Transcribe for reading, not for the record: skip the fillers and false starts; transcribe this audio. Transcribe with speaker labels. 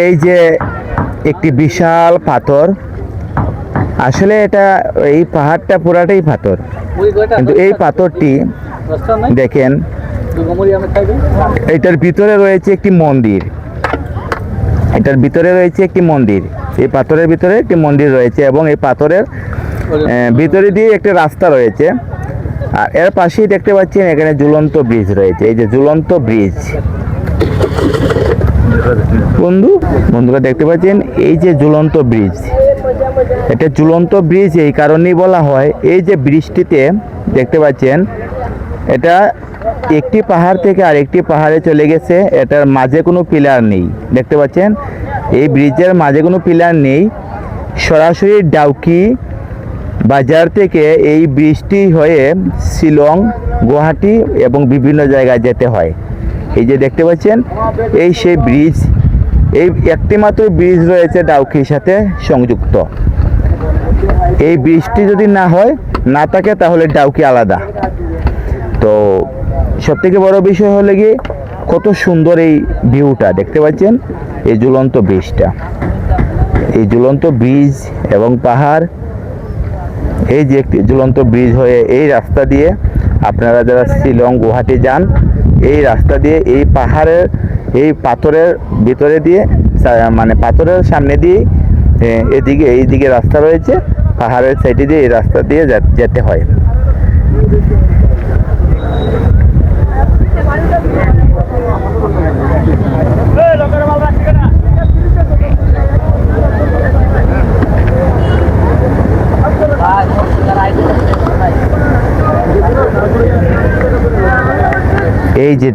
Speaker 1: এই যে একটি বিশাল পাথর, আসলে এটা এই পাহাড়টা পুরাটাই পাথর, কিন্তু এই পাথরটি দেখেন এটার ভিতরে রয়েছে একটি মন্দির। এটার ভিতরে রয়েছে একটি মন্দির, এই পাথরের ভিতরে একটি মন্দির রয়েছে এবং এই পাথরের ভিতরে দিয়ে একটা রাস্তা রয়েছে। আর এর পাশেই দেখতে পাচ্ছেন এখানে ঝুলন্ত ব্রিজ রয়েছে। এই যে ঝুলন্ত ব্রিজ, বন্ধুরা দেখতে পাচ্ছেন এই যে ঝুলন্ত ব্রিজ, এটা ঝুলন্ত ব্রিজ এই কারণেই বলা হয়। এই যে ব্রিজটিতে দেখতে পাচ্ছেন এটা একটি পাহাড় থেকে আরেকটি পাহাড়ে চলে গেছে, এটার মাঝে কোনো পিলার নেই। দেখতে পাচ্ছেন এই ব্রিজের মাঝে কোনো পিলার নেই। সরাসরি ডাউকি বাজার থেকে এই ব্রিজটি হয়ে শিলং, গুয়াহাটি এবং বিভিন্ন জায়গায় যেতে হয়। এই যে দেখতে পাচ্ছেন এই সেই ব্রিজ, এই একটি মাত্র ব্রিজ রয়েছে ডাউকির সাথে সংযুক্ত। এই ব্রিজটি যদি না থাকে তাহলে ডাউকি আলাদা। তো সবথেকে বড় বিষয় হলো গিয়ে কত সুন্দর এই ভিউটা দেখতে পাচ্ছেন, এই ঝুলন্ত ব্রিজটা, এই ঝুলন্ত ব্রিজ এবং পাহাড়। এই যে একটি ঝুলন্ত ব্রিজ হয়ে এই রাস্তা দিয়ে আপনারা যারা শিলং, গুয়াহাটি যান, এই রাস্তা দিয়ে এই পাহাড়ের এই পাথরের ভিতরে দিয়ে, মানে পাথরের সামনে দিয়ে এইদিকে রাস্তা রয়েছে, পাহাড়ের সাইডে দিয়ে এই রাস্তা দিয়ে যেতে হয়। এই যে